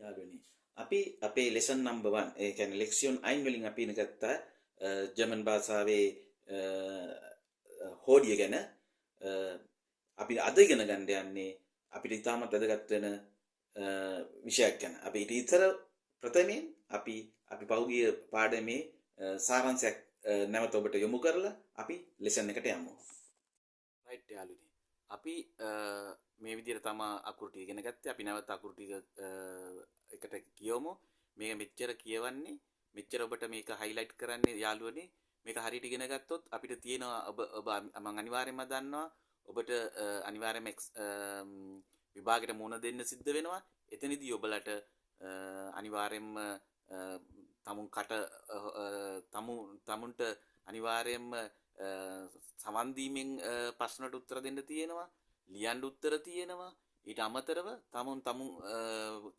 යාළුවනි අපි අපේ lesson number 1 ඒ කියන්නේ lection 9 වලින් අපි ඉගෙන ගත්තා ජර්මන් භාෂාවේ හෝඩිය ගැන අපි අද ඉගෙන ගන්න යන්නේ අපිට ඉතාමත් වැදගත් වෙන විෂයක් ගැන. අපි ඊට ඉතර ප්‍රථමයෙන් අපි පහුගිය පාඩමේ සාරාංශයක් නැවත ඔබට යොමු කරලා අපි lesson එකට යමු. right යාළුවනි. අපි මේ විදිහට තමයි අකුරු ටික ඉගෙන ගත්තේ. අපි නැවත අකුරු ටික එකට කියවමු. මේක මෙච්චර කියවන්නේ මෙච්චර ඔබට මේක highlight කරන්නේ යාළුවනේ. මේක හරියට ඉගෙන ගත්තොත් අපිට තියෙනවා ඔබ මම අනිවාර්යයෙන්ම දන්නවා ඔබට අනිවාර්යයෙන්ම විභාගයට මුහුණ දෙන්න සිද්ධ වෙනවා. එතනදී ඔබලට අනිවාර්යයෙන්ම තමුන්ට අනිවාර්යයෙන්ම සමන් දීමෙන් ප්‍රශ්නට උත්තර දෙන්න තියෙනවා. ලියන්න උත්තර තියෙනවා. ඊට අමතරව තමුන්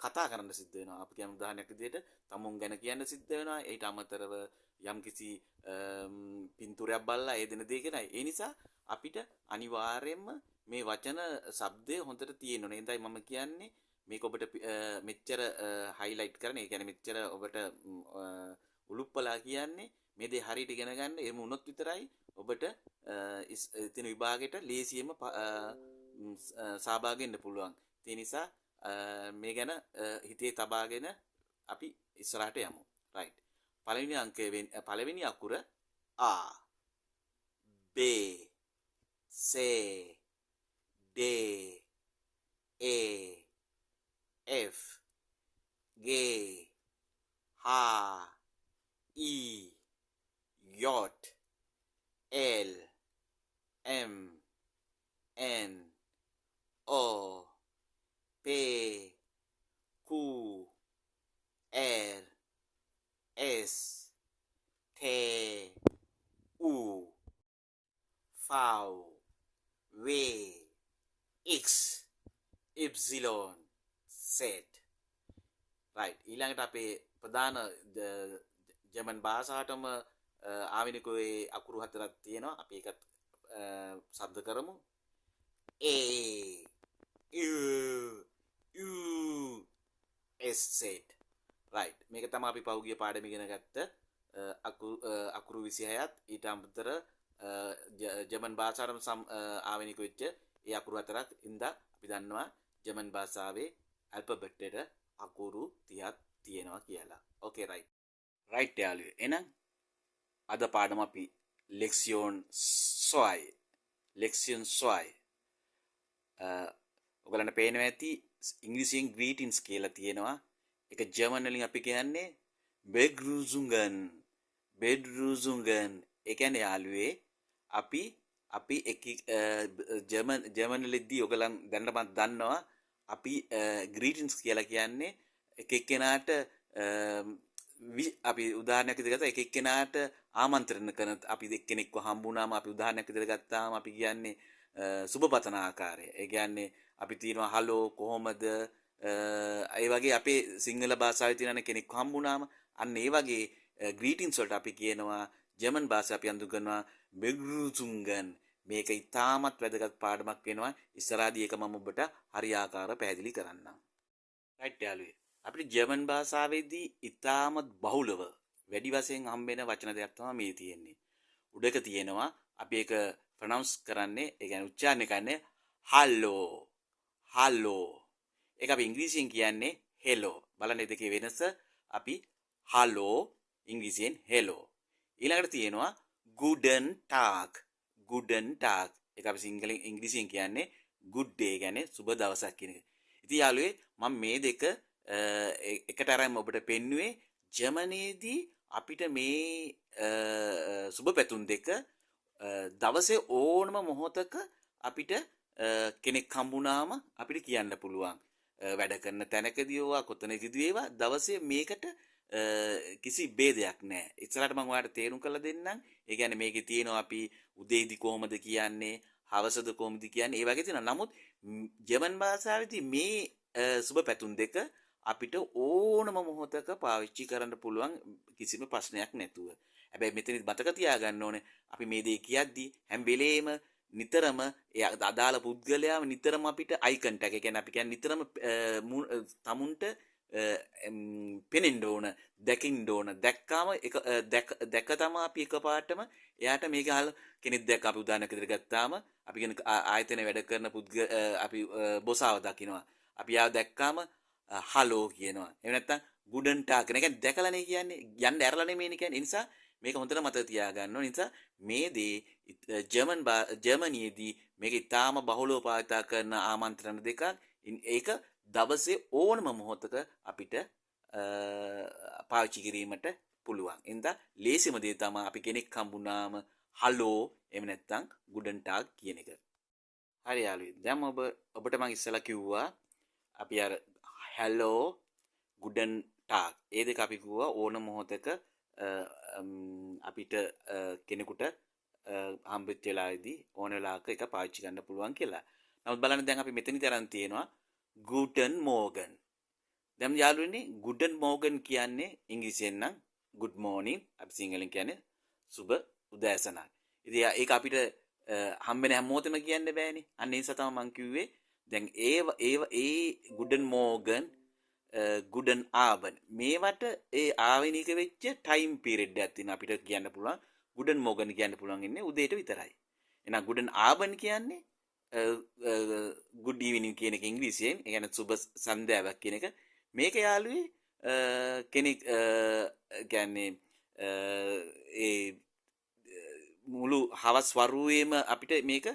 කතා කරන්න සිද්ධ වෙනවා. අපි කියමු උදාහරණයක් විදිහට තමුන් ගැන කියන්න සිද්ධ වෙනවා. ඊට අමතරව යම්කිසි පින්තූරයක් බලලා ඒ දෙන දේ කියනයි. ඒ නිසා අපිට අනිවාර්යයෙන්ම මේ වචන શબ્දය හොඳට තියෙන්න ඕනේ. එතනයි මම කියන්නේ මේක ඔබට මෙච්චර highlight කරන. ඒ කියන්නේ මෙච්චර ඔබට උලුප්පලා කියන්නේ මේ දේ හරියට ඉගෙන ගන්න. එහෙම වුණොත් විතරයි ඔබට ඉතින් විභාගෙට ලේසියෙම සහභාගී වෙන්න පුළුවන්. ඒ නිසා මේ ගැන හිතේ තබාගෙන අපි ඉස්සරහට යමු. right. පළවෙනි අකුර ආ. B C D E F G H I J L M N O P Q R S T U V W X Y Z. right. ඊළඟට අපේ ප්‍රධාන ජර්මන් භාෂාවටම ආවෙනිකෝයේ අකුරු හතරක් තියෙනවා. අපි ඒකත් ශබ්ද කරමු. A U S Z. right. මේක තමයි අපි පහුගිය පාඩමේ ඉගෙන ගත්ත අකුරු 26ත් ඊට අමතර ජර්මන් භාෂාවටම ආවෙනික වෙච්ච ඒ අකුරු හතරක් ඉඳලා අපි දන්නවා ජර්මන් භාෂාවේ ඇල්ෆබෙට් එකට අකුරු 30ක් තියෙනවා කියලා. okay right. right යාළුවෝ. එහෙනම් අද පාඩම අපි Lektion 2 ඔයගලන්ට පේනවා ඇති ඉංග්‍රීසියෙන් greetings කියලා තියෙනවා. ඒක ජර්මන් වලින් අපි කියන්නේ Begrüßungen. ඒ කියන්නේ යාළුවේ අපි ජර්මන් වලදී ඔයගලන් දැනටමත් දන්නවා අපි greetings කියලා කියන්නේ එක්කෙනාට අපි උදාහරණයක් විදිහට ගත්තා එක්කෙනාට ආමන්ත්‍රණ කරන අපි එක්කෙනෙක්ව හම්බුනාම අපි උදාහරණයක් විදිහට ගත්තාම අපි කියන්නේ සුබ පතන ආකාරය. ඒ කියන්නේ අපි කියනවා හලෝ කොහොමද? ඒ වගේ අපේ සිංහල භාෂාවේ තියෙන කෙනෙක් හම්බුනාම අන්න ඒ වගේ greetings වලට අපි කියනවා ජර්මන් භාෂාව අපි අඳුන් Begrüßungen. මේක ඉතාමත් වැදගත් පාඩමක් වෙනවා. ඉස්සරහදී ඒක මම ඔබට හරියාකාරව පැහැදිලි කරන්නම්. right යාළුවෝ. අපිට ජර්මන් භාෂාවේදී ඉතාමත් බහුලව වැඩි වශයෙන් හම්බෙන වචන දෙකක් තමයි මේ තියෙන්නේ. උඩක තියෙනවා අපි ඒක ප්‍රොනවුන්ස් කරන්නේ, ඒ කියන්නේ උච්චාරණය කරන්නේ හලෝ. ඒක අපි ඉංග්‍රීසියෙන් කියන්නේ hello. බලන්න මේ දෙකේ වෙනස. අපි හලෝ ඉංග්‍රීසියෙන් hello. ඊළඟට තියෙනවා guten tag. ඒක අපි ඉංග්‍රීසියෙන් කියන්නේ good day කියන්නේ සුබ දවසක් කියන එක. ඉතින් යාළුවේ මම මේ දෙක එකට අරන් ඔබට පෙන්නුවේ ජර්මනියේදී අපිට මේ සුබ පැතුම් දෙක දවසේ ඕනම මොහොතක අපිට කෙනෙක් හම්බුනාම අපිට කියන්න පුළුවන්. වැඩ කරන තැනකදී ඒවා කොතනකදී ඒවා දවසේ මේකට කිසි ભેදයක් නැහැ. ඉස්සරහට මම ඔයාලට තේරුම් කරලා දෙන්නම්. ඒ කියන්නේ මේකේ තියෙනවා අපි උදේදී කොහොමද කියන්නේ, හවසද කොහොමද කියන්නේ, ඒ වගේ තියෙනවා. නමුත් ජර්මන් භාෂාවේදී මේ සුබ පැතුම් දෙක අපිට ඕනම මොහොතක පාවිච්චි කරන්න පුළුවන් කිසිම ප්‍රශ්නයක් නැතුව. හැබැයි මෙතනදි මතක තියාගන්න ඕනේ අපි මේ දේ කියද්දී හැම වෙලේම නිතරම ඒ අදාළ පුද්ගලයාම නිතරම අපිට අයි කන්ටැක්ට්, ඒ කියන්නේ අපි කියන්නේ නිතරම තමුන්ට පෙනෙන්න ඕන, දැකින්න ඕන. දැක්කාම දැක තමයි අපි එකපාරටම එයාට මේක අහලා කෙනෙක් දැක්ක අපි උදාහරණයක් විදිහට ගත්තාම අපි කියන ආයතන වැඩ කරන අපි බොසාව දකිනවා. අපි යාව දැක්කාම හලෝ කියනවා. එහෙම නැත්නම් ගුඩන් ටාක් කියන එක දැකලානේ කියන්නේ. යන්න ඇරලා නෙමෙයිනේ කියන්නේ. ඒ නිසා මේක හොඳට මතක තියාගන්න ඕන. නිසා මේ දේ ජර්මනියේදී මේක ඉතාම බහුලව භාවිත කරන ආමන්ත්‍රණ දෙකක්. ඒක දවසේ ඕනම මොහොතක අපිට පාවිච්චි කිරීමට පුළුවන්. එඳා ලේසිම දේ තමයි අපි කෙනෙක් හම්බුනාම හලෝ එහෙම නැත්නම් ගුඩන් ටාක් කියන එක. හරි යාළුවෝ. දැන් ඔබට මම ඉස්සලා කිව්වා අපි අර hello ගුඩන් ටාක් ඒ දෙක අපි කිව්වා ඕන මොහොතක අපිට කෙනෙකුට හම්බෙච්ච වෙලාවේදී ඕන වෙලාවක එක පාවිච්චි කරන්න පුළුවන් කියලා. නමුත් බලන්න දැන් අපි මෙතනදී අරන් තියෙනවා ගුටන් මෝගන්. දැන් යාළුවනේ ගුටන් මෝගන් කියන්නේ ඉංග්‍රීසියෙන් නම් good morning අපි සිංහලෙන් කියන්නේ සුබ උදෑසනක්. ඉතින් ඒක අපිට හම්බෙන හැම මොහොතෙම කියන්න බෑනේ. අන්න ඒ නිසා තමයි මම කිව්වේ දැන් ඒ ගුඩන් මෝගන් ගුඩන් ආබන් මේවට ඒ ආවෙනික වෙච්ච ටයිම් පීරියඩ් එකක් තියෙනවා අපිට කියන්න පුළුවන් ගුඩන් මෝගන් කියන්න පුළුවන් ඉන්නේ උදේට විතරයි. එහෙනම් ගුඩන් ආබන් කියන්නේ good evening කියන එක ඉංග්‍රීසියෙන් ඒ කියන්නේ සුබ සන්ධ්‍යාවක් කියන එක. මේක යාළුවේ කෙනෙක් කියන්නේ ඒ මුළු හවස් වරුවේම අපිට මේක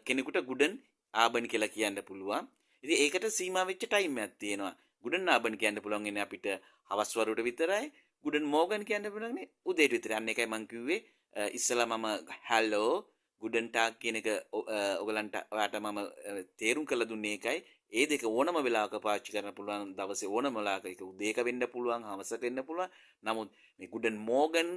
කෙනෙකුට ගුඩන් ආබන් කියලා කියන්න පුළුවන්. ඉතින් ඒකට සීමා වෙච්ච ටයිම් එකක් තියෙනවා. ගුඩන් ආබන් කියන්න පුළුවන් ඉන්නේ අපිට හවස් වරුවට විතරයි. ගුඩන් මෝගන් කියන්න පුළුවන් ඉන්නේ උදේට විතරයි. අන්න ඒකයි මම කිව්වේ ඉස්සලා මම hello ගුඩන් ටාක් කියන එක ඔයගලන්ට ඔයාට මම තේරුම් කරලා දුන්නේ ඒකයි. ඒ දෙක ඕනම වෙලාවක පාවිච්චි කරන්න පුළුවන්. දවසේ ඕනම වෙලාවක ඒක උදේක වෙන්න පුළුවන්, හවසක වෙන්න පුළුවන්. නමුත් මේ ගුඩන් මෝගන්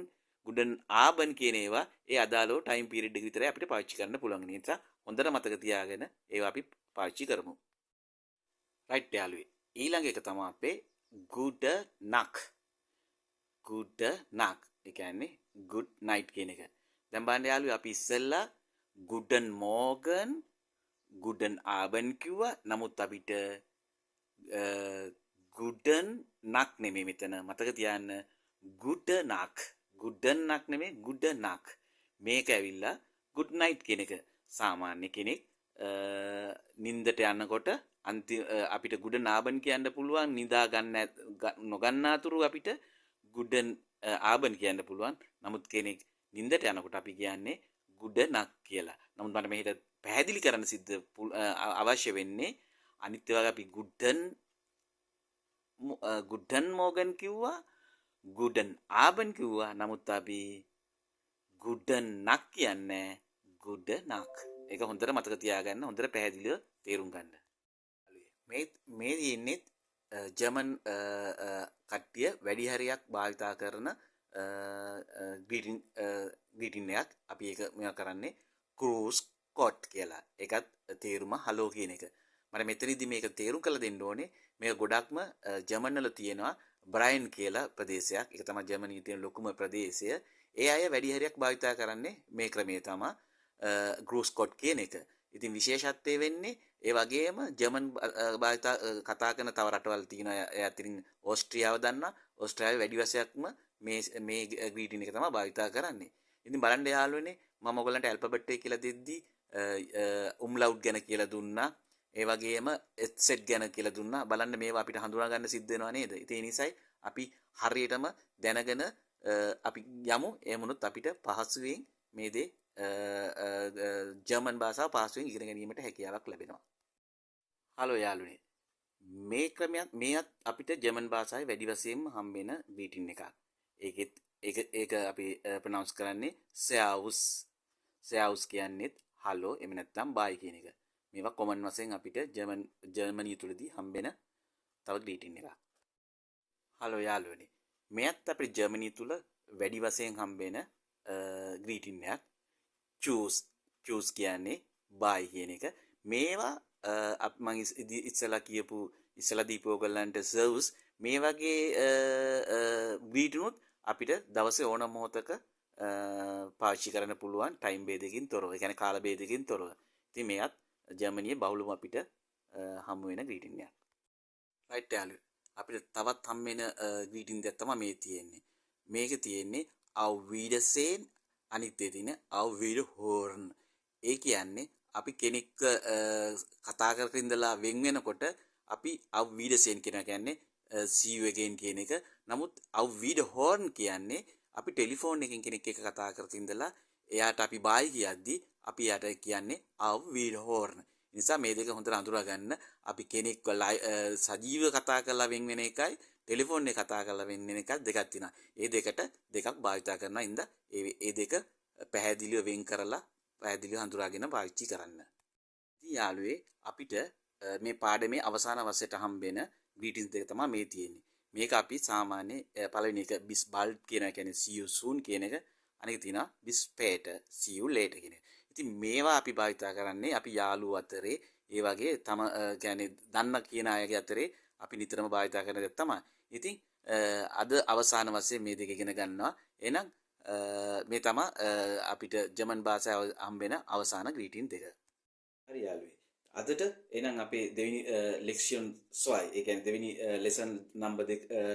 ගුඩන් ආබන් කියන ඒවා ඒ අදාළව ටයිම් පීරියඩ් එක විතරයි අපිට පාවිච්චි කරන්න පුළුවන්. ඒ නිසා හොඳට මතක තියාගෙන ඒවා අපි පාවිච්චි කරමු. රයිට් යාළුවේ. ඊළඟ එක තමයි අපේ good night. good night. ඒ කියන්නේ good night කියන එක. දැන් බලන්න යාළුවේ අපි ඉස්සෙල්ලා guten morgen guten abend කිව්වා. නමුත් අපිට guten nacht නෙමෙයි මෙතන මතක තියාගන්න. gute nacht. guten nacht නෙමෙයි gute nacht. මේක ඇවිල්ලා good night කියන එක. සාමාන්‍ය කෙනෙක් නින්දට යනකොට අපිට guten abend කියන්න පුළුවන්. නිදා ගන්න නොගන්නාතුරු අපිට guten abend කියන්න පුළුවන්. නමුත් කෙනෙක් නින්දට යනකොට අපි කියන්නේ good night කියලා. නමුත් මට මේකට පැහැදිලි කරන්න අවශ්‍ය වෙන්නේ අනිත් ඒවා අපි guten morgen කිව්වා, guten abend කිව්වා. නමුත් අපි guten nacht කියන්නේ good night. ඒක හොඳට මතක තියාගන්න, හොඳට පැහැදිලිව තේරුම් ගන්න. මේ ඉන්නේ ජර්මන් කට්ටිය වැඩි හරියක් භාවිතා කරන ග්‍රීටින් එකක්. අපි ඒක මෙයා කරන්නේ grüß Gott කියලා. ඒකත් තේරුම හලෝ කියන එක. මම මෙතනදී මේක තේරුම් කරලා දෙන්න ඕනේ. මේක ගොඩක්ම ජර්මන් වල තියෙනවා බ්‍රයින් කියලා ප්‍රදේශයක්. ඒක තමයි ජර්මනියේ තියෙන ලොකුම ප්‍රදේශය. ඒ අය වැඩි හරියක් භාවිතා කරන්නේ මේ ක්‍රමය තමයි grüß Gott කියන එක. ඉතින් විශේෂත්වය වෙන්නේ ඒ වගේම ජර්මන් භාෂා කතා කරන තව රටවල් තියෙනවා. ඒ අතරින් ඕස්ට්‍රියාව දන්නා. ඕස්ට්‍රේලියාවේ වැඩි වශයෙන්ම මේ ග්‍රීටින් එක තමයි භාවිතා කරන්නේ. ඉතින් බලන්න යාළුවනේ මම ඔයගලන්ට ඇල්ෆබෙට් එක කියලා දෙද්දි උම්ලවුට් ගැන කියලා දුන්නා. ඒ වගේම එච්සෙට් ගැන කියලා දුන්නා. බලන්න මේවා අපිට හඳුනා ගන්න සිද්ධ වෙනවා නේද? ඉතින් ඒ නිසායි අපි හරියටම දැනගෙන අපි යමු. එහෙමනොත් අපිට පහසුවෙන් මේ දේ ජර්මන් භාෂාව පහසුවෙන් ඉගෙන ගැනීමට හැකියාවක් ලැබෙනවා. හලෝ යාළුවනේ. මේ ක්‍රමයක් මේත් අපිට ජර්මන් භාෂාවේ වැඩි වශයෙන්ම හම්බෙන ග්‍රීටින් එකක්. ඒක අපි ප්‍රොනවුන්ස් කරන්නේ සෙවුස්. සෙවුස් කියන්නේත් හලෝ එහෙම නැත්නම් බයි කියන එක. මේවා කොමන් වශයෙන් අපිට ජර්මනිය තුලදී හම්බෙන තව ග්‍රීටින් එකක්. හලෝ යාළුවනේ. මේත් අපේ ජර්මනිය තුල වැඩි වශයෙන් හම්බෙන ග්‍රීටින් එකක්. චූස් කියන්නේ බයි කියන එක. මේවා මම ඉස්සලා දීපු ඔයගලන්ට සර්ව්ස් මේ වගේ ග්‍රීටිනුත් අපිට දවසේ ඕන මොහොතක පාවිච්චි කරන්න පුළුවන් ටයිම් භේදයකින් තොරව. ඒ කියන්නේ කාල භේදයකින් තොරව. ඉතින් මේවත් ජර්මනියේ බහුලව අපිට හමු වෙන ග්‍රීටින් එකක්. රයිට් යාළුවෝ. අපිට තවත් හම්බෙන greeting දෙයක් තමයි මේ තියෙන්නේ. මේක තියෙන්නේ auf Wiedersehen අනිත් දේ තියෙන්නේ auf Wiederhören. ඒ කියන්නේ අපි කෙනෙක් කතා කරගෙන ඉඳලා වෙන් වෙනකොට අපි auf Wiedersehen කියන්නේ see you again කියන එක. නමුත් auf Wiederhören කියන්නේ අපි ටෙලිෆෝන් එකකින් කෙනෙක් එක්ක කතා කරගෙන ඉඳලා එයාට අපි bye කියද්දි අපි යාට කියන්නේ auf Wiederhören. නිසා මේ දෙක හොඳට අඳුරා ගන්න. අපි කෙනෙක්ව සජීව කතා කරලා වෙන් වෙන එකයි ටෙලිෆෝන් එකේ කතා කරලා වෙන් වෙන එකක් දෙකක් තියෙනවා. ඒ දෙකට දෙකක් භාවිත කරනවා. ඉඳ ඒ දෙක පැහැදිලිව වෙන් කරලා පැහැදිලිව හඳුනාගෙන පාවිච්චි කරන්න. ඉතින් යාළුවේ අපිට මේ පාඩමේ අවසාන වශයෙන් හම්බෙන greetings දෙක තමයි මේ තියෙන්නේ. මේක අපි සාමාන්‍ය පළවෙනි එක bis bald කියන එක කියන්නේ see you soon කියන එක. අනික තියෙනවා bis später see you later කියන එක. ඉතින් මේවා අපි භාවිත කරන්නේ අපි යාළුවෝ අතරේ ඒ වගේ තම කියන්නේ දන්න කියන අයගේ අතරේ අපි නිතරම භාවිත කරන දේ තමයි. ඉතින් අද අවසාන වශයෙන් මේ දෙක ඉගෙන ගන්නවා. එහෙනම් මේ තමයි අපිට ජර්මන් භාෂාව හම්බෙන අවසාන greeting දෙක. හරි යාළුවේ. අදට එහෙනම් අපේ දෙවෙනි ලෙක්ෂන් 2 ඒ කියන්නේ දෙවෙනි ලෙසන්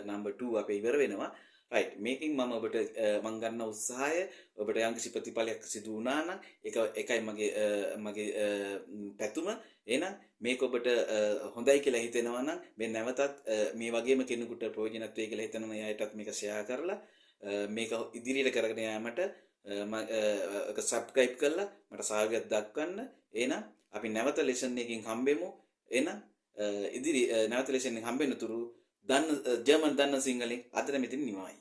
නම්බර් 2 අපේ ඉවර වෙනවා. right මේකෙන් මම ඔබට මම ගන්න උත්සාහය ඔබට යම්කිසි ප්‍රතිඵලයක් සිදු වුණා නම් ඒකයි මගේ පැතුම. එහෙනම් මේක ඔබට හොඳයි කියලා හිතෙනවා නම් මේ නැවතත් මේ වගේම කෙනෙකුට ප්‍රයෝජනවත් වෙයි කියලා හිතනවා නම් එයාටත් මේක ෂෙයා කරලා මේක ඉදිරියට කරගෙන යාමට සබ්ස්ක්‍රයිබ් කරලා මට සහයෝගයක් දක්වන්න. එහෙනම් අපි නැවත ලෙසන් එකකින් හම්බෙමු. එහෙනම් නැවත ලෙසන් එකකින් හම්බෙන්න තුරු ජර්මන් දන්න සිංහලෙන් අදට මෙතන නිමවයි.